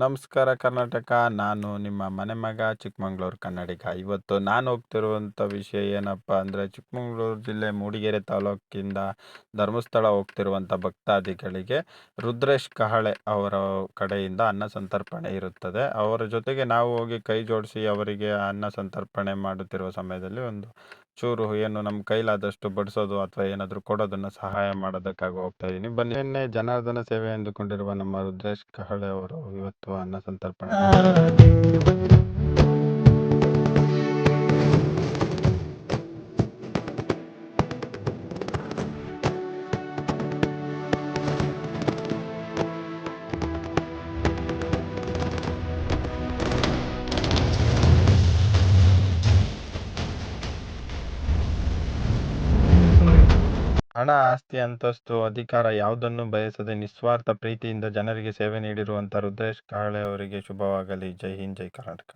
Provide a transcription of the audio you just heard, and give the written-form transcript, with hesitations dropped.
ನಮಸ್ಕಾರ ಕರ್ನಾಟಕ. ನಾನು ನಿಮ್ಮ ಮನೆ ಮಗ ಚಿಕ್ಕಮಂಗ್ಳೂರು ಕನ್ನಡಿಗ. ಇವತ್ತು ನಾನು ಹೋಗ್ತಿರುವಂಥ ವಿಷಯ ಏನಪ್ಪ ಅಂದರೆ, ಚಿಕ್ಕಮಂಗ್ಳೂರು ಜಿಲ್ಲೆ ಮೂಡಿಗೆರೆ ತಾಲೂಕಿಂದ ಧರ್ಮಸ್ಥಳ ಹೋಗ್ತಿರುವಂಥ ಭಕ್ತಾದಿಗಳಿಗೆ ರುದ್ರೇಶ್ ಕಹಳೆ ಅವರ ಕಡೆಯಿಂದ ಅನ್ನ ಸಂತರ್ಪಣೆ ಇರುತ್ತದೆ. ಅವರ ಜೊತೆಗೆ ನಾವು ಹೋಗಿ ಕೈ ಜೋಡಿಸಿ ಅವರಿಗೆ ಅನ್ನ ಸಂತರ್ಪಣೆ ಮಾಡುತ್ತಿರುವ ಸಮಯದಲ್ಲಿ ಒಂದು ಚೂರು ಏನು ನಮ್ಮ ಕೈಲಾದಷ್ಟು ಬಡಿಸೋದು ಅಥವಾ ಏನಾದರೂ ಕೊಡೋದನ್ನು ಸಹಾಯ ಮಾಡೋದಕ್ಕಾಗಿ ಹೋಗ್ತಾ ಇದ್ದೀನಿ. ಬನ್ನಿ, ನಿನ್ನೆ ಜನಾರ್ದನ ಸೇವೆ ಎಂದುಕೊಂಡಿರುವ ನಮ್ಮ ರುದ್ರೇಶ್ ಕಹಳೆ ಅವರು ಇವತ್ತು ಅನ್ನ ಸಂತರ್ಪಣೆ ಹಣ, ಆಸ್ತಿ, ಅಂತಸ್ತು, ಅಧಿಕಾರ ಯಾವುದನ್ನು ಬಯಸದೆ ನಿಸ್ವಾರ್ಥ ಪ್ರೀತಿಯಿಂದ ಜನರಿಗೆ ಸೇವೆ ನೀಡಿರುವಂಥ ರುದ್ರೇಶ್ ಕಹಳೆ ಅವರಿಗೆ ಶುಭವಾಗಲಿ. ಜೈ ಹಿಂದ್, ಜೈ ಕರ್ನಾಟಕ.